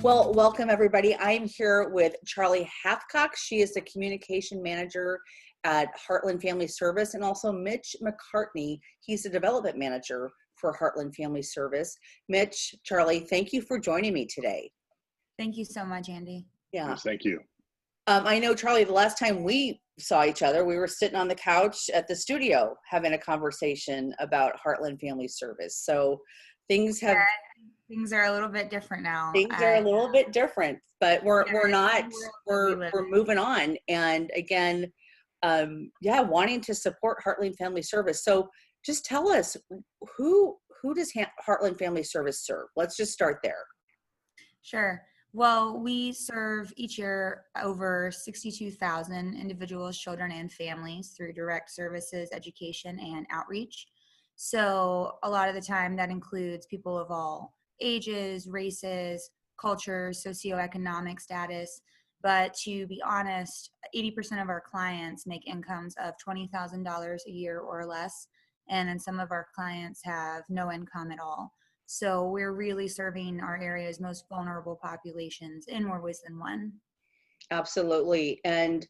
Well, welcome everybody. I'm here with Charlie Hathcock. She is the communication manager at Heartland Family Service, and also Mitch McCartney. He's the development manager for Heartland Family Service. Mitch, Charlie, thank you for joining me today. Thank you so much, Andy. Yeah. Yes, thank you. I know, Charlie, the last time we saw each other, we were sitting on the couch at the studio having a conversation about Heartland Family Service. So things have... Things are a little bit different now. Things are a little bit different, but we're moving on. And again, wanting to support Heartland Family Service. So just tell us, who does Heartland Family Service serve? Let's just start there. Sure. Well, we serve each year over 62,000 individuals, children, and families through direct services, education, and outreach. So a lot of the time that includes people of all ages, races, cultures, socioeconomic status. But to be honest, 80% of our clients make incomes of $20,000 a year or less. And then some of our clients have no income at all. So we're really serving our area's most vulnerable populations in more ways than one. Absolutely. And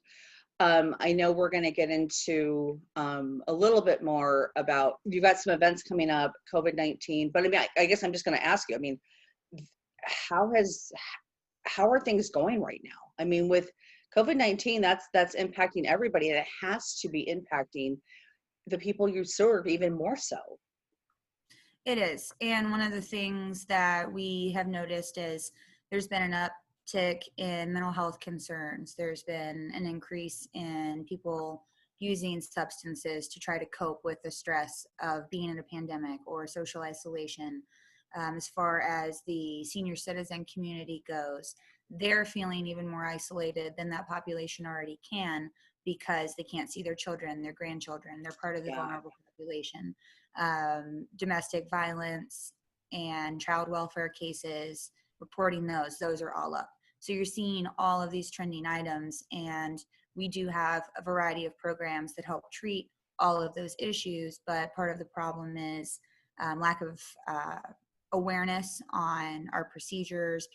I know we're going to get into a little bit more about, you got some events coming up, COVID-19, but I mean, I guess I'm just going to ask you, I mean, how are things going right now? I mean, with COVID-19, that's impacting everybody, and it has to be impacting the people you serve even more so. It is. And one of the things that we have noticed is there's been an uptick in mental health concerns. There's been an increase in people using substances to try to cope with the stress of being in a pandemic or social isolation. As far as the senior citizen community goes, they're feeling even more isolated than that population already can, because they can't see their children, their grandchildren. They're part of the vulnerable population. Domestic violence and child welfare cases, reporting those are all up. So you're seeing all of these trending items, and we do have a variety of programs that help treat all of those issues, but part of the problem is lack of awareness on our procedures.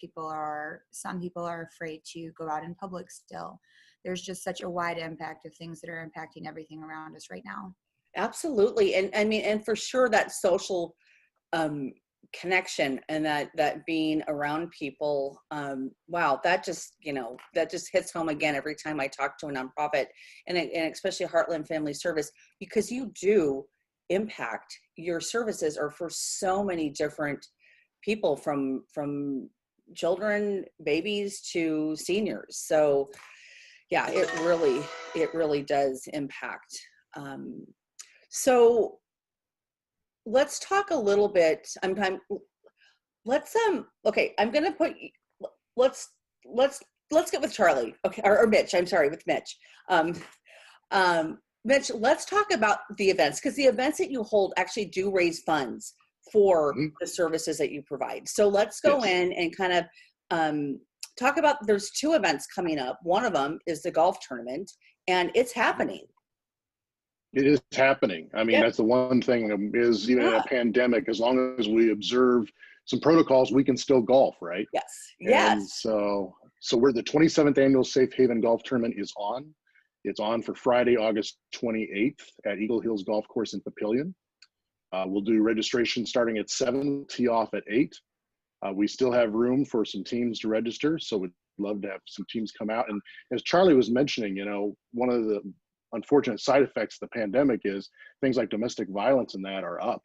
Some people are afraid to go out in public still. There's just such a wide impact of things that are impacting everything around us right now. Absolutely. And I mean, and for sure that social connection and that being around people, wow, that just hits home again every time I talk to a nonprofit, and especially Heartland Family Service, because you do impact, your services are for so many different people, from children, babies to seniors. So yeah, it really does impact. So let's talk a little bit. Let's get with Charlie. Okay, or Mitch. I'm sorry, with Mitch. Mitch, let's talk about the events, because the events that you hold actually do raise funds for the services that you provide. So let's go in and kind of talk about, there's two events coming up. One of them is the golf tournament, and it's happening. It is happening. I mean, that's the one thing is, even in a pandemic, as long as we observe some protocols, we can still golf, right? Yes. And so we're the 27th annual Safe Haven Golf Tournament is on. It's on for Friday, August 28th at Eagle Hills Golf Course in Papillion. We'll do registration starting at 7, tee off at 8. We still have room for some teams to register, so we'd love to have some teams come out. And as Charlie was mentioning, one of the unfortunate side effects of the pandemic is things like domestic violence and that are up.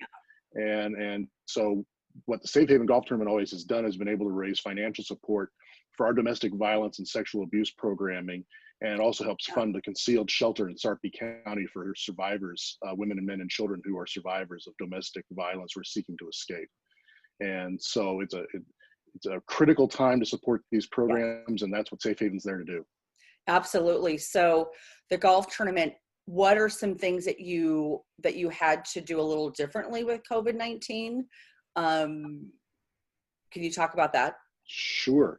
And so what the Safe Haven Golf Tournament always has done has been able to raise financial support for our domestic violence and sexual abuse programming, and also helps fund the concealed shelter in Sarpy County for survivors, women and men and children who are survivors of domestic violence who are seeking to escape. And so it's a critical time to support these programs, and that's what Safe Haven's there to do. Absolutely. So the golf tournament, what are some things that you had to do a little differently with COVID-19? Can you talk about that? Sure.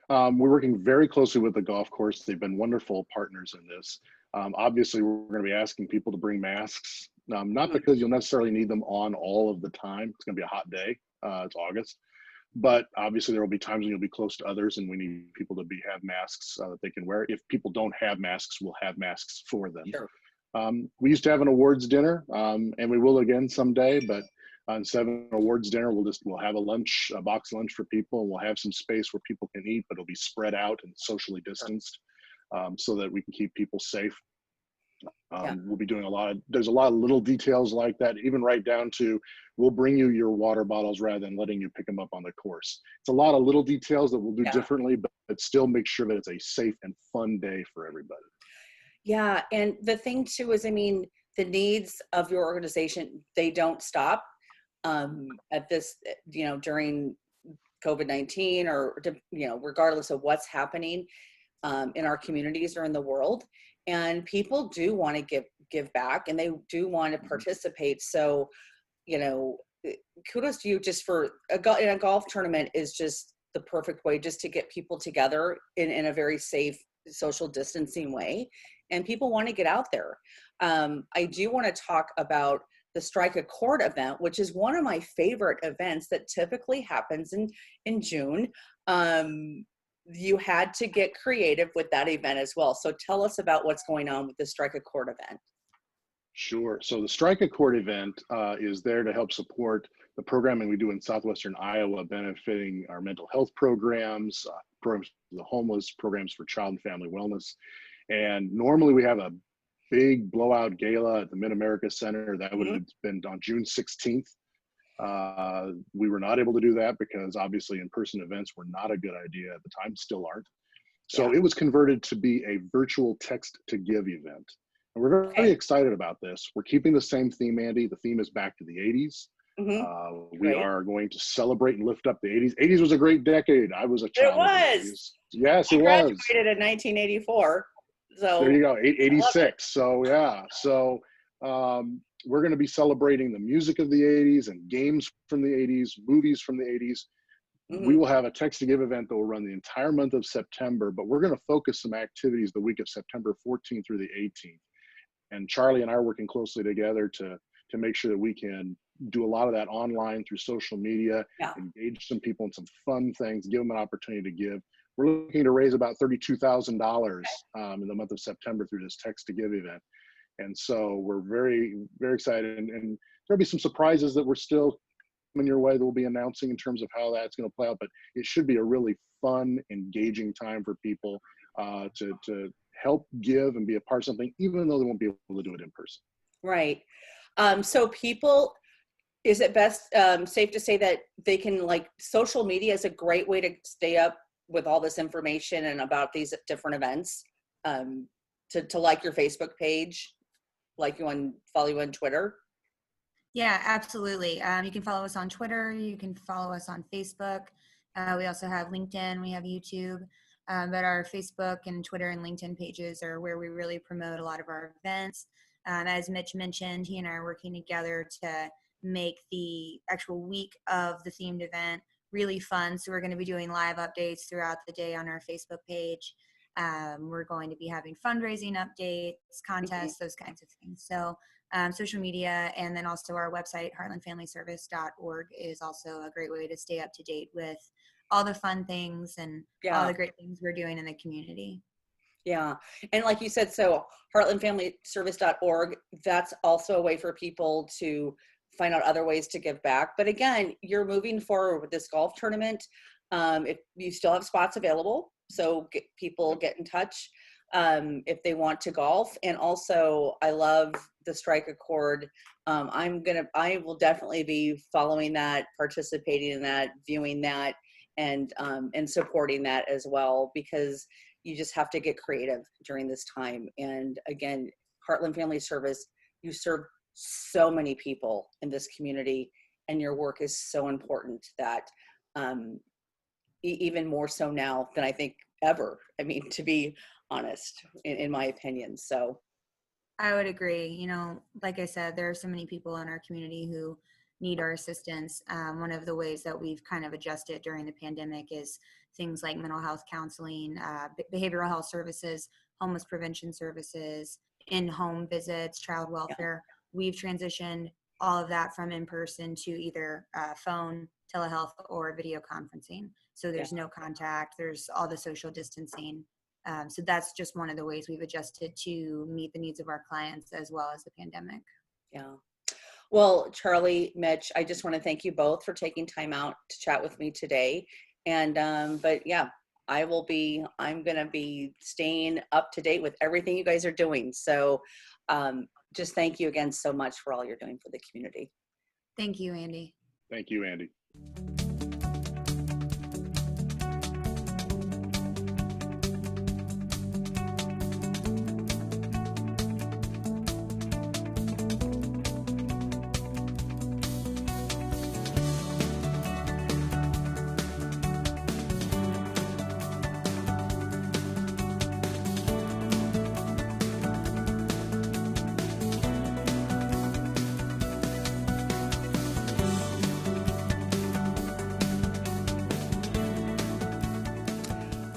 We're working very closely with the golf course. They've been wonderful partners in this. Obviously, we're going to be asking people to bring masks, not because you'll necessarily need them on all of the time. It's going to be a hot day. It's August. But obviously there will be times when you'll be close to others and we need people to have masks that they can wear. If people don't have masks, we'll have masks for them. Sure. We used to have an awards dinner, and we will again someday, but instead of an awards dinner, we'll have a box lunch for people, and we'll have some space where people can eat, but it'll be spread out and socially distanced, so that we can keep people safe. We'll be doing there's a lot of little details like that, even right down to, we'll bring you your water bottles rather than letting you pick them up on the course. It's a lot of little details that we'll do differently, but still make sure that it's a safe and fun day for everybody. Yeah. And the thing too is, I mean, the needs of your organization, they don't stop at this, during COVID-19 or, regardless of what's happening in our communities or in the world. And people do want to give back, and they do want to participate. So, kudos to you. Just for in a golf tournament is just the perfect way just to get people together in a very safe, social distancing way. And people want to get out there. I do want to talk about the Strike a Chord event, which is one of my favorite events that typically happens in June. You had to get creative with that event as well. So tell us about what's going on with the Strike a Chord event. Sure. So the Strike a Chord event is there to help support the programming we do in Southwestern Iowa, benefiting our mental health programs, programs for the homeless, programs for child and family wellness. And normally we have a big blowout gala at the Mid-America Center. That would have been on June 16th. We were not able to do that because obviously in-person events were not a good idea at the time, still aren't. So it was converted to be a virtual text-to-give event. And we're very excited about this. We're keeping the same theme, Andy. The theme is back to the 80s. We are going to celebrate and lift up the 80s. 80s was a great decade. I was a child. It was. Yes, I it was. graduated in 1984. So there you go, 86. So yeah. So we're going to be celebrating the music of the 80s and games from the 80s, movies from the 80s. We will have a text to give event that will run the entire month of September, but we're going to focus some activities the week of September 14th through the 18th. And Charlie and I are working closely together to make sure that we can do a lot of that online through social media, engage some people in some fun things, give them an opportunity to give. We're looking to raise about $32,000 in the month of September through this text to give event. And so we're very, very excited. And there'll be some surprises that we're still coming your way that we'll be announcing in terms of how that's going to play out. But it should be a really fun, engaging time for people to help give and be a part of something, even though they won't be able to do it in person. Right. So people, is it best safe to say that they can, like, social media is a great way to stay up with all this information and about these different events, to like your Facebook page, follow you on Twitter? Yeah, absolutely. You can follow us on Twitter. You can follow us on Facebook. We also have LinkedIn. We have YouTube. But our Facebook and Twitter and LinkedIn pages are where we really promote a lot of our events. As Mitch mentioned, he and I are working together to make the actual week of the themed event really fun. So we're going to be doing live updates throughout the day on our Facebook page. We're going to be having fundraising updates, contests, those kinds of things. So social media, and then also our website, heartlandfamilyservice.org, is also a great way to stay up to date with all the fun things and all the great things we're doing in the community. Yeah. And like you said, so heartlandfamilyservice.org, that's also a way for people to find out other ways to give back. But again, you're moving forward with this golf tournament. If you still have spots available, so people get in touch if they want to golf. And also, I love the Strike a Chord. I will definitely be following that, participating in that, viewing that, and supporting that as well, because you just have to get creative during this time. And again, Heartland Family Service, you serve so many people in this community, and your work is so important that even more so now than I think ever. I mean, to be honest, in my opinion. So I would agree. You know, like I said, there are so many people in our community who need our assistance. One of the ways that we've kind of adjusted during the pandemic is things like mental health counseling, behavioral health services, homeless prevention services, in-home visits, child welfare. We've transitioned all of that from in-person to either phone, telehealth or video conferencing. So there's no contact, there's all the social distancing. So that's just one of the ways we've adjusted to meet the needs of our clients as well as the pandemic. Yeah. Well, Charlie, Mitch, I just want to thank you both for taking time out to chat with me today. And, but yeah, I'm going to be staying up to date with everything you guys are doing. So just thank you again so much for all you're doing for the community. Thank you, Andy. Thank you, Andy.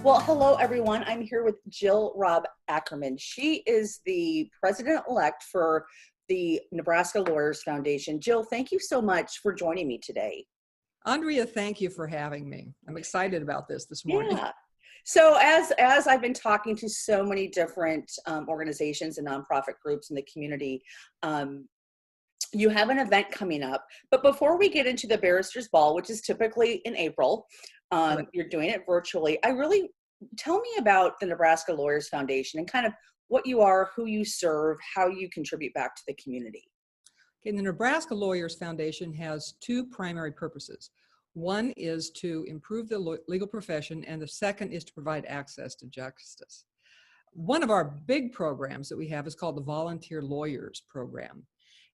Well, hello, everyone. I'm here with Jill Robb Ackerman. She is the president-elect for the Nebraska Lawyers Foundation. Jill, thank you so much for joining me today. Andrea, thank you for having me. I'm excited about this morning. Yeah. So as I've been talking to so many different organizations and nonprofit groups in the community, you have an event coming up. But before we get into the Barristers Ball, which is typically in April, you're doing it virtually. Tell me about the Nebraska Lawyers Foundation and kind of what you are, who you serve, how you contribute back to the community. Okay, the Nebraska Lawyers Foundation has two primary purposes. One is to improve the legal profession, and the second is to provide access to justice. One of our big programs that we have is called the Volunteer Lawyers Program.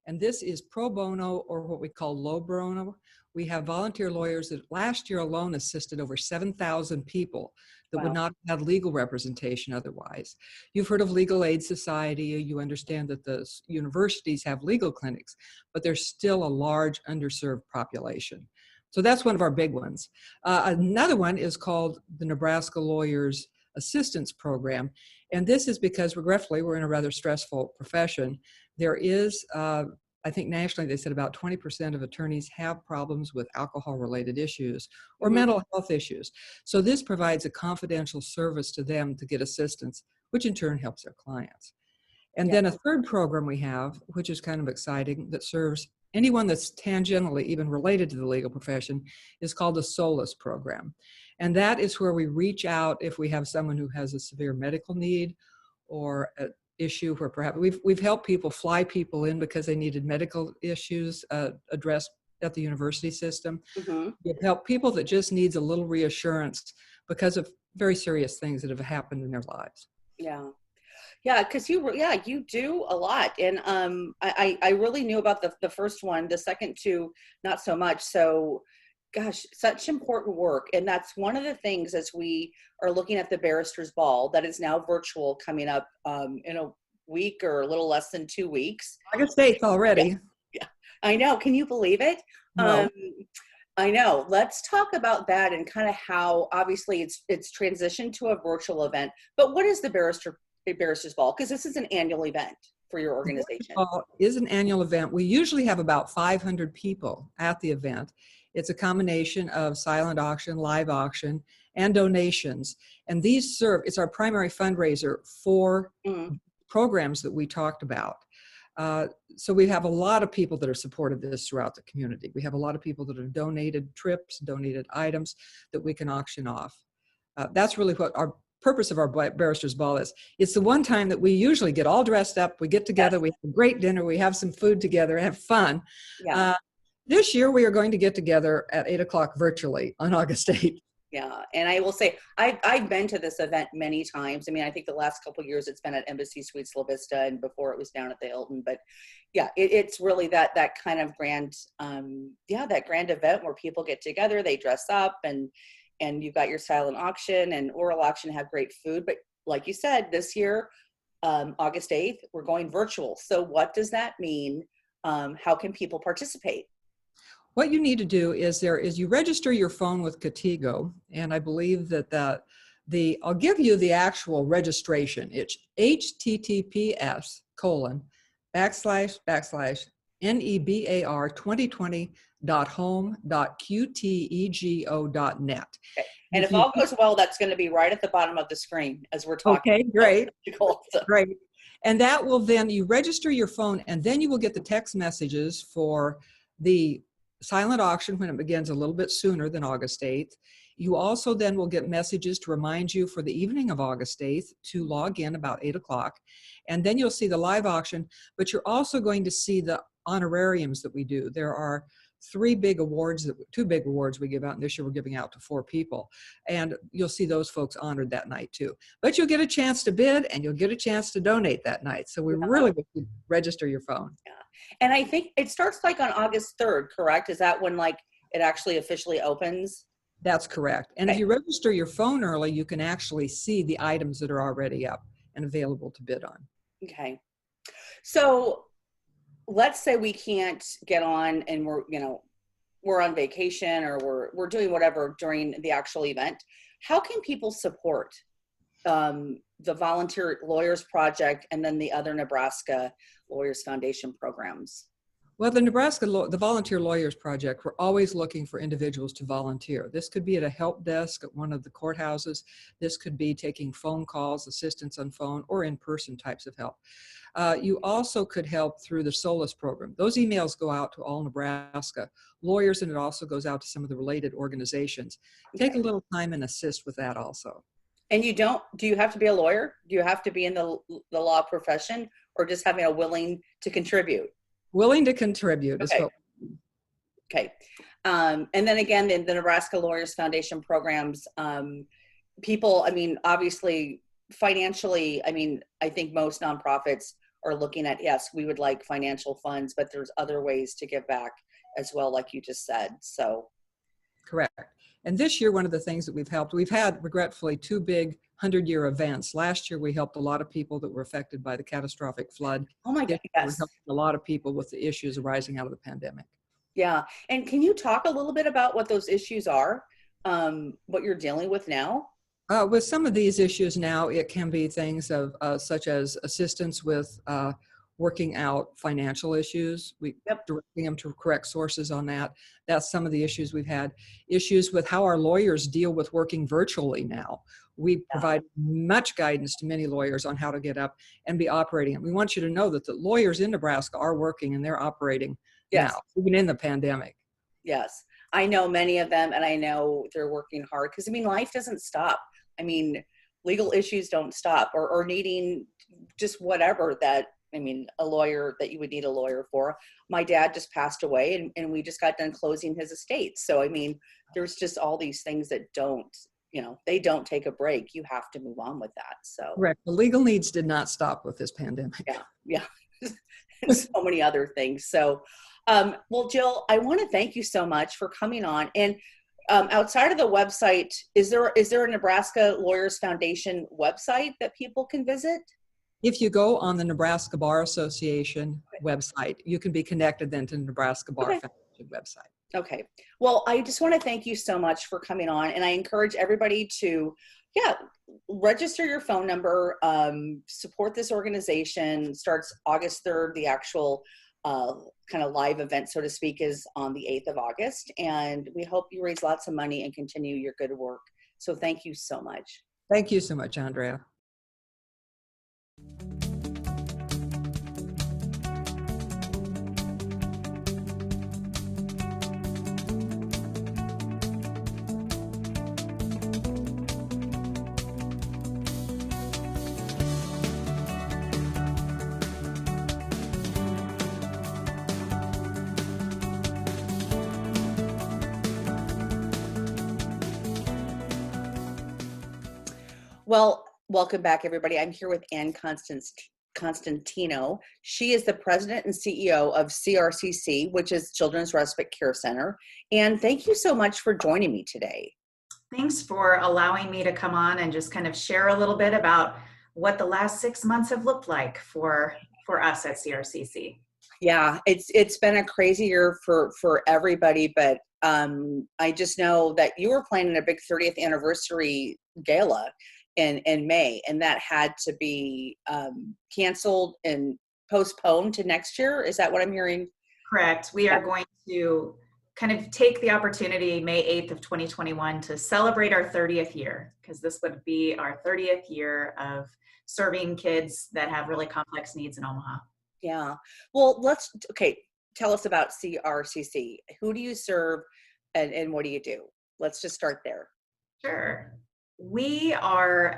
And this is pro bono, or what we call low bono. We have volunteer lawyers that last year alone assisted over 7,000 people that would not have legal representation otherwise. You've heard of Legal Aid Society. You understand that the universities have legal clinics, but there's still a large underserved population. So that's one of our big ones. Another one is called the Nebraska Lawyers Assistance Program. And this is because, regretfully, we're in a rather stressful profession. There is, I think nationally, they said about 20% of attorneys have problems with alcohol-related issues or mental health issues. So this provides a confidential service to them to get assistance, which in turn helps their clients. And then a third program we have, which is kind of exciting, that serves anyone that's tangentially even related to the legal profession, is called the SOLACE program. And that is where we reach out if we have someone who has a severe medical need or an issue where perhaps we've helped people fly people in because they needed medical issues addressed at the university system. We've helped people that just needs a little reassurance because of very serious things that have happened in their lives. Yeah, because you do a lot. And I really knew about the first one, the second two, not so much. So gosh, such important work. And that's one of the things as we are looking at the Barristers Ball that is now virtual coming up in a week or a little less than 2 weeks. August 8th already. Yeah, I know. Can you believe it? No. I know. Let's talk about that and kind of how obviously it's transitioned to a virtual event. But what is the Barristers Ball? Because this is an annual event for your organization. Ball is an annual event. We usually have about 500 people at the event. It's a combination of silent auction, live auction, and donations. And these it's our primary fundraiser for programs that we talked about. So we have a lot of people that have supported this throughout the community. We have a lot of people that have donated trips, donated items that we can auction off. That's really what our purpose of our Barristers Ball is. It's the one time that we usually get all dressed up, we get together, we have a great dinner, we have some food together, have fun. This year we are going to get together at 8 o'clock virtually on August 8th. Yeah, and I will say, I've been to this event many times. I mean, I think the last couple of years it's been at Embassy Suites La Vista, and before it was down at the Hilton. But yeah, it's really that kind of grand, that grand event where people get together, they dress up, and you've got your silent auction and oral auction, have great food. But like you said, this year, August 8th, we're going virtual. So what does that mean? How can people participate? What you need to do is you register your phone with Contigo, and I believe that I'll give you the actual registration. It's https:// NEBAR 2020.home.qtego.net. Okay. And if all goes well, that's going to be right at the bottom of the screen as we're talking. Okay, great. So, Great. And that will then, you register your phone, and then you will get the text messages for the silent auction when it begins a little bit sooner than August 8th. You also then will get messages to remind you for the evening of August 8th to log in about 8 o'clock. And then you'll see the live auction, but you're also going to see the honorariums that we do. There are two big awards we give out, and this year we're giving out to 4 people. And you'll see those folks honored that night too. But you'll get a chance to bid, and you'll get a chance to donate that night. So we really want you to register your phone. Yeah. And I think it starts like on August 3rd, correct? Is that when like it actually officially opens? That's correct. And Okay. if you register your phone early, you can actually see the items that are already up and available to bid on. Okay. So let's say we can't get on and we're on vacation or we're doing whatever during the actual event. How can people support the Volunteer Lawyers Project and then the other Nebraska Lawyers Foundation programs? Well, the Volunteer Lawyers Project, we're always looking for individuals to volunteer. This could be at a help desk at one of the courthouses. This could be taking phone calls, assistance on phone, or in-person types of help. You also could help through the SOLAS program. Those emails go out to all Nebraska lawyers, and it also goes out to some of the related organizations. Take a little time and assist with that also. And do you have to be a lawyer? Do you have to be in the law profession, or just having a willing to contribute? Willing to contribute. Okay. Okay. And then again, the Nebraska Lawyers Foundation programs, people, I mean, obviously financially, I mean, I think most nonprofits are looking at, yes, we would like financial funds, but there's other ways to give back as well, like you just said. So. Correct. And this year, one of the things that we've had regretfully 2 big 100-year events. Last year, we helped a lot of people that were affected by the catastrophic flood. Oh my God, yes. We helped a lot of people with the issues arising out of the pandemic. Yeah. And can you talk a little bit about what those issues are, what you're dealing with now? With some of these issues now, it can be things of such as assistance with working out financial issues. Directing them to correct sources on that. That's some of the issues we've had. Issues with how our lawyers deal with working virtually now. We provide much guidance to many lawyers on how to get up and be operating. And we want you to know that the lawyers in Nebraska are working and they're operating now, even in the pandemic. Yes. I know many of them, and I know they're working hard because, I mean, life doesn't stop. I mean, legal issues don't stop, or needing just whatever that, I mean, a lawyer that you would need a lawyer for. My dad just passed away, and we just got done closing his estate. So, I mean, there's just all these things that don't, they don't take a break. You have to move on with that. So. Correct. The legal needs did not stop with this pandemic. Yeah. And so many other things. So, well, Jill, I want to thank you so much for coming on. And outside of the website, is there a Nebraska Lawyers Foundation website that people can visit? If you go on the Nebraska Bar Association website, you can be connected then to the Nebraska Bar Foundation website. Okay. Well, I just want to thank you so much for coming on, and I encourage everybody to, register your phone number, support this organization. Starts August 3rd. The actual kind of live event, so to speak, is on the 8th of August, and we hope you raise lots of money and continue your good work. So thank you so much. Thank you so much, Andrea. Well, welcome back, everybody. I'm here with Ann Constantino. She is the president and CEO of CRCC, which is Children's Respite Care Center. And thank you so much for joining me today. Thanks for allowing me to come on and just kind of share a little bit about what the last 6 months have looked like for us at CRCC. Yeah, it's been a crazy year for everybody, but I just know that you were planning a big 30th anniversary gala in May, and that had to be canceled and postponed to next year. Is that what I'm hearing? Correct. We are going to kind of take the opportunity May 8th of 2021 to celebrate our 30th year, because this would be our 30th year of serving kids that have really complex needs in Omaha. Yeah. Well, tell us about CRCC. Who do you serve and what do you do? Let's just start there. Sure. We are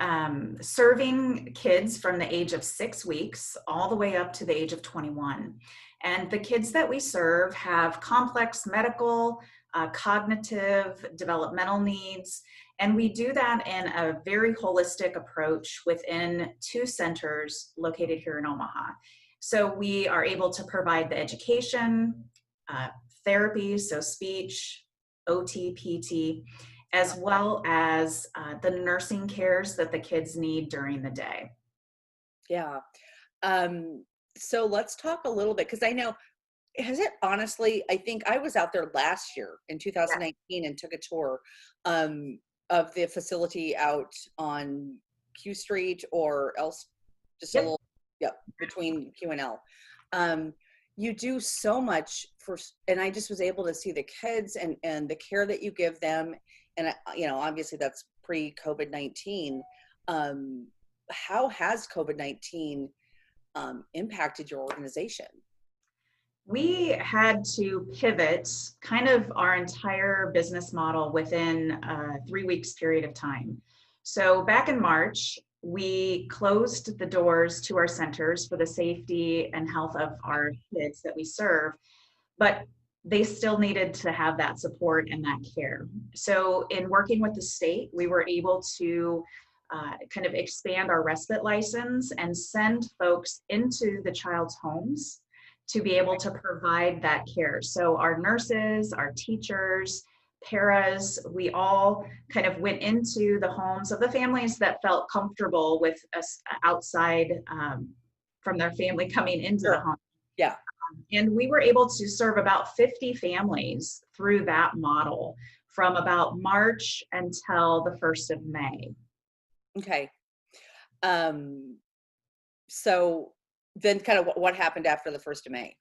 serving kids from the age of 6 weeks all the way up to the age of 21. And the kids that we serve have complex medical, cognitive, developmental needs. And we do that in a very holistic approach within 2 centers located here in Omaha. So we are able to provide the education, therapy, so speech, OT, PT, as well as the nursing cares that the kids need during the day. Yeah. So let's talk a little bit, because I know, I think I was out there last year in 2019 and took a tour of the facility out on Q Street or else, just a little, between Q and L. You do so much and I just was able to see the kids and the care that you give them. And, obviously that's pre-COVID-19. How has COVID-19 impacted your organization? We had to pivot kind of our entire business model within a 3 weeks period of time. So back in March, we closed the doors to our centers for the safety and health of our kids that we serve, but they still needed to have that support and that care. So in working with the state, we were able to kind of expand our respite license and send folks into the child's homes to be able to provide that care. So our nurses, our teachers, paras, we all kind of went into the homes of the families that felt comfortable with us outside from their family coming into the home. Yeah. And we were able to serve about 50 families through that model from about March until the 1st of May. Okay. So then kind of what happened after the 1st of May?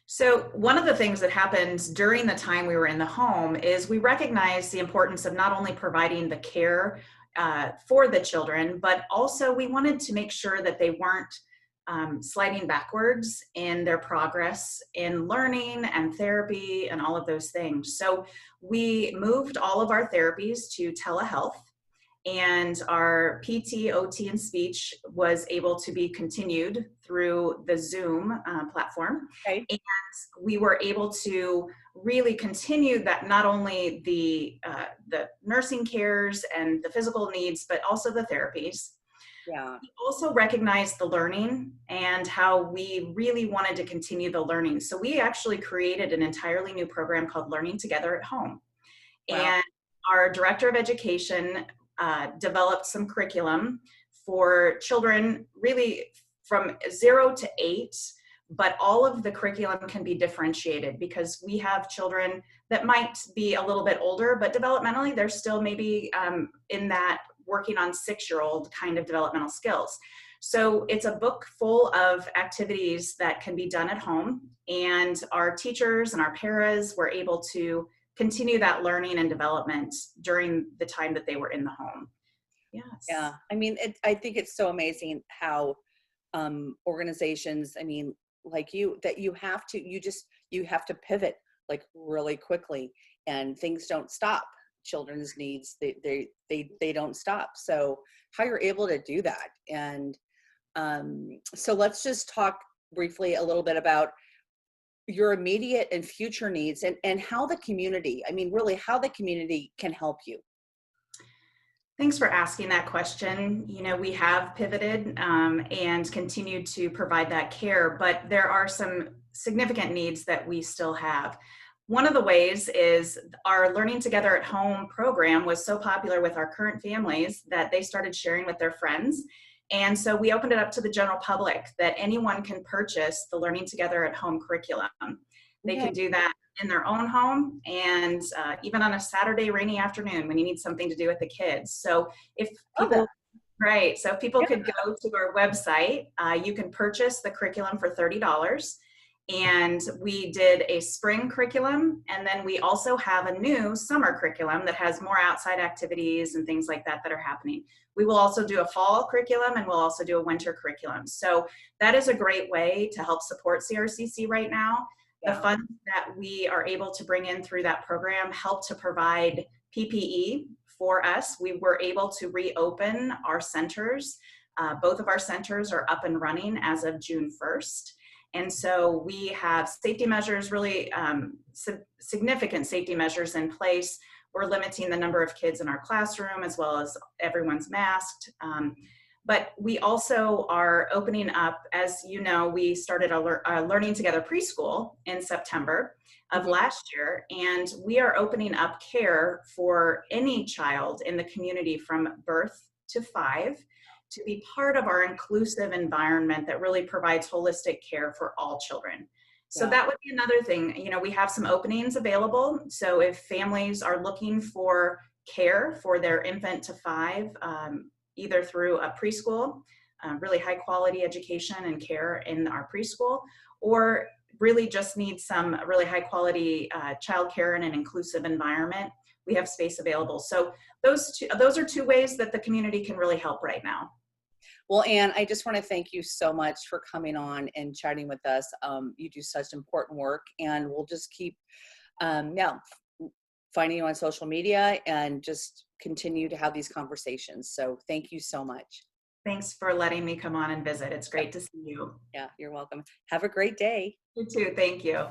So one of the things that happened during the time we were in the home is we recognized the importance of not only providing the care for the children, but also we wanted to make sure that they weren't sliding backwards in their progress in learning and therapy and all of those things. So we moved all of our therapies to telehealth, and our PT, OT, and speech was able to be continued through the Zoom platform. Okay. And we were able to really continue that, not only the nursing cares and the physical needs, but also the therapies. Yeah. We also recognized the learning and how we really wanted to continue the learning. So we actually created an entirely new program called Learning Together at Home. Wow. And our director of education developed some curriculum for children really from 0 to 8, but all of the curriculum can be differentiated because we have children that might be a little bit older, but developmentally they're still maybe in that working on 6-year-old kind of developmental skills. So it's a book full of activities that can be done at home, and our teachers and our paras were able to continue that learning and development during the time that they were in the home. Yes. Yeah. I mean, I think it's so amazing how organizations, I mean, like you have to pivot like really quickly, and things don't stop. Children's needs, they don't stop. So how you're able to do that. And so let's just talk briefly a little bit about your immediate and future needs and how the community, I mean, really how the community can help you. Thanks for asking that question. You know, we have pivoted and continued to provide that care, but there are some significant needs that we still have. One of the ways is our Learning Together at Home program was so popular with our current families that they started sharing with their friends. And so we opened it up to the general public that anyone can purchase the Learning Together at Home curriculum. They can do that in their own home, and even on a Saturday rainy afternoon when you need something to do with the kids. So if people, if people could go to our website, you can purchase the curriculum for $30. And we did a spring curriculum, and then we also have a new summer curriculum that has more outside activities and things like that that are happening. We will also do a fall curriculum, and we'll also do a winter curriculum. So that is a great way to help support CRCC right now. The funds that we are able to bring in through that program help to provide PPE for us. We were able to reopen our centers. Both of our centers are up and running as of June 1st. And so we have safety measures, really significant safety measures in place. We're limiting the number of kids in our classroom as well as everyone's masked. But we also are opening up, as you know, we started a Learning Together preschool in September of last year, and we are opening up care for any child in the community from birth to 5 to be part of our inclusive environment that really provides holistic care for all children. So that would be another thing. You know, we have some openings available. So if families are looking for care for their infant to 5, either through a preschool, really high quality education and care in our preschool, or really just need some really high quality childcare in an inclusive environment, we have space available. So those are 2 ways that the community can really help right now. Well, Anne, I just want to thank you so much for coming on and chatting with us. You do such important work, and we'll just keep finding you on social media and just continue to have these conversations. So thank you so much. Thanks for letting me come on and visit. It's great to see you. Yeah, you're welcome. Have a great day. You too. Thank you.